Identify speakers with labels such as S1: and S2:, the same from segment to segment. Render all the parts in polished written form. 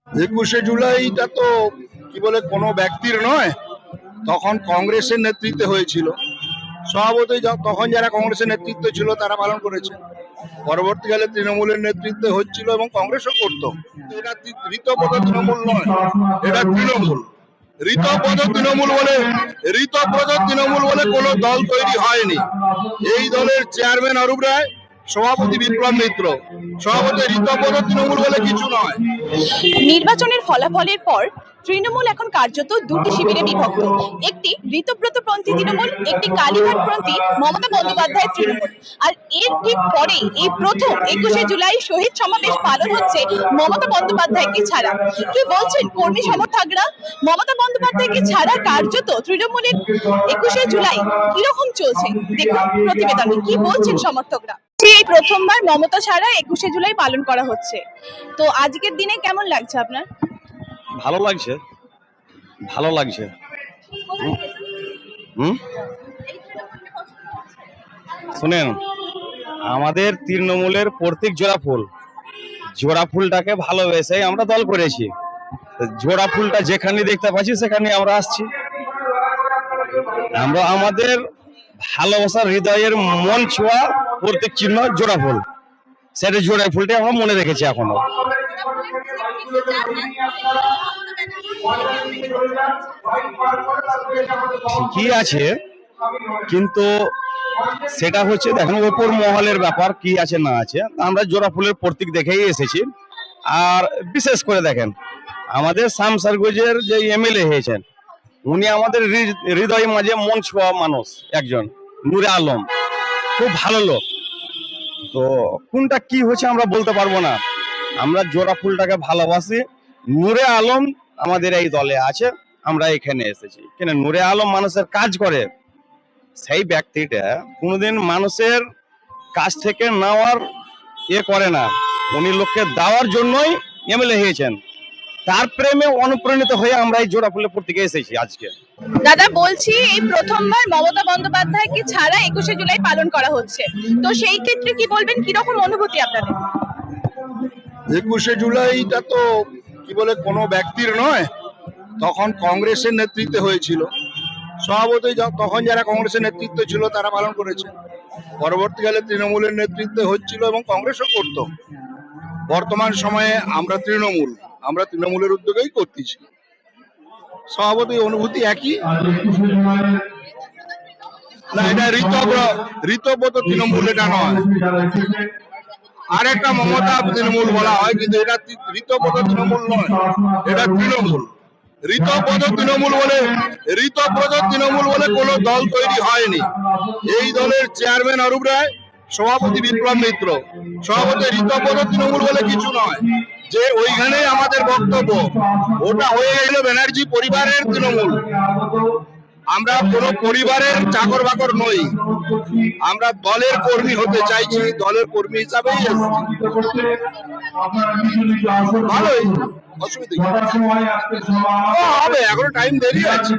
S1: 21শে জুলাইটা তো কি বলে কোনো ব্যক্তির নয়, তখন কংগ্রেসের নেতৃত্বে হয়েছিল। স্বভাবতই তখন যারা কংগ্রেসের নেতৃত্বে ছিল তারা পালন করেছে। পরবর্তীকালে তৃণমূলের নেতৃত্বে হচ্ছিল এবং কংগ্রেসও করত। এটা ঋতপদ তৃণমূল নয়, এটা তৃণমূল। ঋতপদ তৃণমূল বলে কোনো দল তৈরি হয়নি। এই দলের চেয়ারম্যান অরূপ রায়, সভাপতি বিপ্লব মিত্র। সভাপতি ঋতপদ তৃণমূল বলে কিছু নয়।
S2: নির্বাচনের ফলাফলের পর তৃণমূল এখন কার্যত দুটি শিবিরে বিভক্ত। একটি ঋতব্রতপন্থী তৃণমূল, একটি কালীঘাটপন্থী মমতা বন্দ্যোপাধ্যায়ের তৃণমূল। আর এর ঠিক পরেই এই প্রথম 21শে জুলাই শহীদ সমাবেশ পালন হচ্ছে মমতা বন্দ্যোপাধ্যায়কে ছাড়া। কি বলছেন কর্মী সমর্থকরা? মমতা বন্দ্যোপাধ্যায়কে ছাড়া কার্যত তৃণমূলের 21শে জুলাই কিরকম চলছে দেখুন প্রতিবেদনে। কি বলছেন সমর্থকরা? এই প্রথমবার মমতা ছাড়া 21শে জুলাই পালন করা হচ্ছে, তো আজকের দিনে কেমন লাগছে আপনার?
S3: ভালো লাগছে, ভালো লাগছে। শুনেন, আমাদের তৃণমূলের প্রতীক জোড়া ফুল, জোড়া ফুলটাকে ভালোবেসে আমরা দল করেছি। জোড়া ফুলটা যেখানে দেখতে পাচ্ছি সেখানে আমরা আসছি। আমরা আমাদের ভালোবাসার হৃদয়ের মন ছোঁয়া প্রতীক চিহ্ন জোড়া ফুল, সেটা জোড়া ফুলটা আমরা মনে রেখেছি এখনো। ঠিকই আছে, কিন্তু সেটা হচ্ছে দেখেন ওপর মহলের ব্যাপার, কি আছে না আছে। আমরা জোড়া ফুলের প্রতীক দেখেই এসেছি। আর বিশেষ করে দেখেন আমাদের শামসারগঞ্জের যে এমএলএ হয়েছেন, উনি আমাদের হৃদয় মাঝে মন ছোঁয়া মানুষ একজন, নূরে আলম, খুব ভালো লোক। তো কোনটা কি হচ্ছে আমরা বলতে পারবো না। আমরা জোড়া ফুলটাকে ভালোবাসি। নূরে আলম আমাদের এই দলে আছে, আমরা এখানে এসেছি কেন? নূরে আলম মানুষের কাজ করে, সেই ব্যক্তিটা কোনোদিন মানুষের কাছ থেকে নেওয়ার করে না। উনি লোককে দেওয়ার জন্যই এমএলএ হয়েছেন। তার প্রেমে অনুপ্রাণিত হয়ে আমরা এই জোড়া ফুলের প্রতীকে এসেছি আজকে।
S2: দাদা বলছি, এই প্রথমবার মমতা বন্দ্যোপাধ্যায়কে ছাড়া 21শে জুলাই পালন করা হচ্ছে, তো সেই ক্ষেত্রে কি বলবেন, কিরকম অনুভূতি আপনাদের?
S1: 21শে জুলাইটা তো কি বলে কোনো ব্যক্তির নয়, তখন কংগ্রেসের নেতৃত্বে হয়েছিল। স্বভাবতই তখন যারা কংগ্রেসের নেতৃত্বে ছিল তারা পালন করেছে। পরবর্তীকালে তৃণমূলের নেতৃত্বে হচ্ছিল এবং কংগ্রেসও করত। বর্তমান সময়ে আমরা তৃণমূলের উদ্যোগেই করতেছি। স্বভাবতই অনুভূতি একই। না, এটা ঋতব্রত তৃণমূল, এটা নয়। আর একটা মমতা তৃণমূল বলা হয়, কিন্তু এটা ঋতব্রত তৃণমূল নয়, এটা তৃণমূল। ঋতব্রত তৃণমূল বলে কোনো দল তৈরি হয়নি। এই দলের চেয়ারম্যান অরূপ রায়, সভাপতি বিপ্লব মিত্র। সভাপতি ঋতব্রত তৃণমূল বলে কিছু নয়, যে ওইখানেই আমাদের বক্তব্য। ওটা হয়ে গেল ব্যানার্জি পরিবারের তৃণমূল। আমরা কোনো পরিবারের চাকর বাকর নই, আমরা দলের কর্মী হতে চাইছি, দলের কর্মী হিসাবেই ভালোই। হবে, এখনো টাইম দেরি আছে।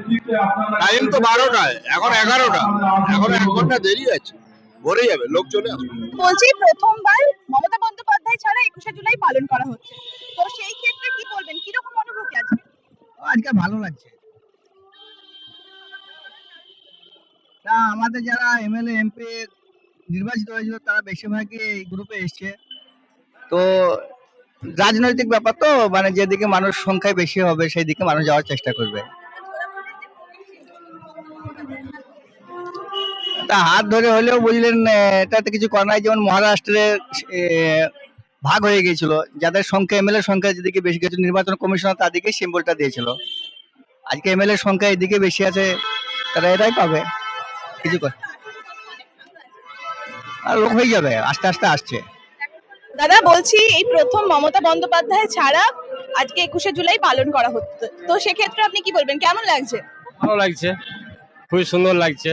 S1: টাইম তো 12টায়, এখন 11টা, এখন 1 ঘন্টা দেরি আছে। ভরে যাবে, লোক চলে আসবে।
S2: বলছি প্রথমবার মমতা বন্দ্যোপাধ্যায় ছাড়া 21শে জুলাই পালন করা হচ্ছে, তো সেই ক্ষেত্রে কি বলবেন, কিরকম অনুভূতি আজকে?
S4: আজকে ভালো লাগছে। আমাদের যারা এমএলএ এমপি নির্বাচিত হয়েছিল তারা বেশিরভাগই এই গ্রুপে এসছে। তো রাজনৈতিক ব্যাপার তো, মানে যেদিকে মানুষ সংখ্যায় বেশি হবে সেই দিকে মানুষ যাওয়ার চেষ্টা করবে। তা হাত ধরে হলেও বুঝলেন, এটাতে কিছু করার নাই। যেমন মহারাষ্ট্রে ভাগ হয়ে গিয়েছিল, যাদের সংখ্যা এমএলএ সংখ্যা যেদিকে বেশি গেছে, নির্বাচন কমিশনার তাদেরকে সিম্বলটা দিয়েছিল। আজকে এমএলএ সংখ্যা এদিকে বেশি আছে, তারা এটাই পাবে। কিছু আর লোক হয়ে যাবে, আস্তে আস্তে আসছে।
S2: দাদা বলছি, এই প্রথম মমতা বন্দ্যোপাধ্যায় ছাড়া আজকে 21শে জুলাই পালন করা হচ্ছে, তো সেক্ষেত্রে আপনি কি বলবেন, কেমন লাগছে?
S3: ভালো লাগছে, খুবই সুন্দর লাগছে।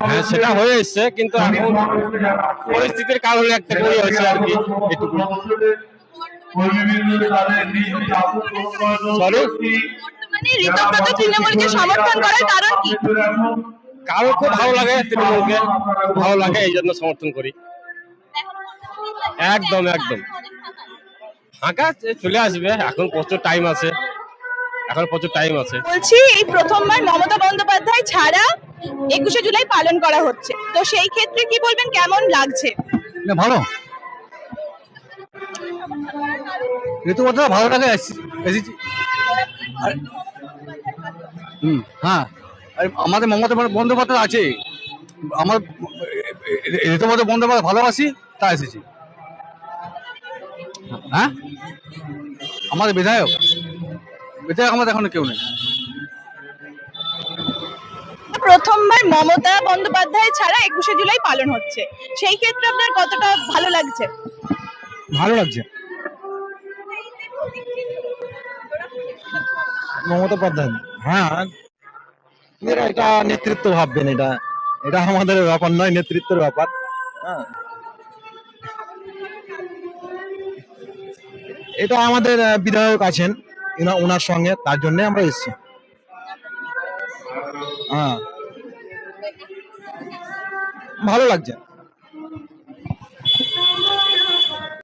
S3: হ্যাঁ, সেটা হয়ে এসছে, কিন্তু এখন পরিস্থিতির কারণে একটা করে হয়েছে আর কি, এটুকু।
S2: বর্তমানে ঋতব্রত তৃণমূলকে সমর্থন করার কারণ কি?
S3: কারো খুব ভালো লাগে, তৃণমূলকে ভালো লাগে, এই জন্য সমর্থন করি। একদম একদম ফাঁকা চলে আসবে, এখন প্রচুর টাইম আছে,
S2: বলছি এই প্রথমবার মমতা বন্দ্যোপাধ্যায় ছাড়া 21শে জুলাই পালন করা হচ্ছে, তো সেই ক্ষেত্রে কি বলবেন, কেমন লাগছে?
S4: না ভালো, ঋতুপর্ণা ভালো লাগে এসেছি। হ্যাঁ, আর আমাদের মমতা বন্দ্যোপাধ্যায় আছে, আমার ঋতুপর্ণা বন্দ্যোপাধ্যায় ভালোবাসি, তা এসেছি। হ্যাঁ, আমাদের বিধায়ক আমাদের এখন কেউ নেই।
S2: প্রথমবার মমতা বন্দ্যোপাধ্যায় ছাড়া 21শে জুলাই পালন হচ্ছে, সেই ক্ষেত্রে আপনার কতটা ভালো লাগছে?
S4: ভালো লাগছে। মমতা বন্দ্যোপাধ্যায়, হ্যাঁ, এটা নেতৃত্ব ভাববেন, এটা এটা আমাদের ব্যাপার নয়, নেতৃত্বের ব্যাপার। হ্যাঁ, এটা আমাদের বিধায়ক আছেন ওনার সঙ্গে, তার জন্য আমরা এসেছি। হ্যাঁ, ভালো লাগছে।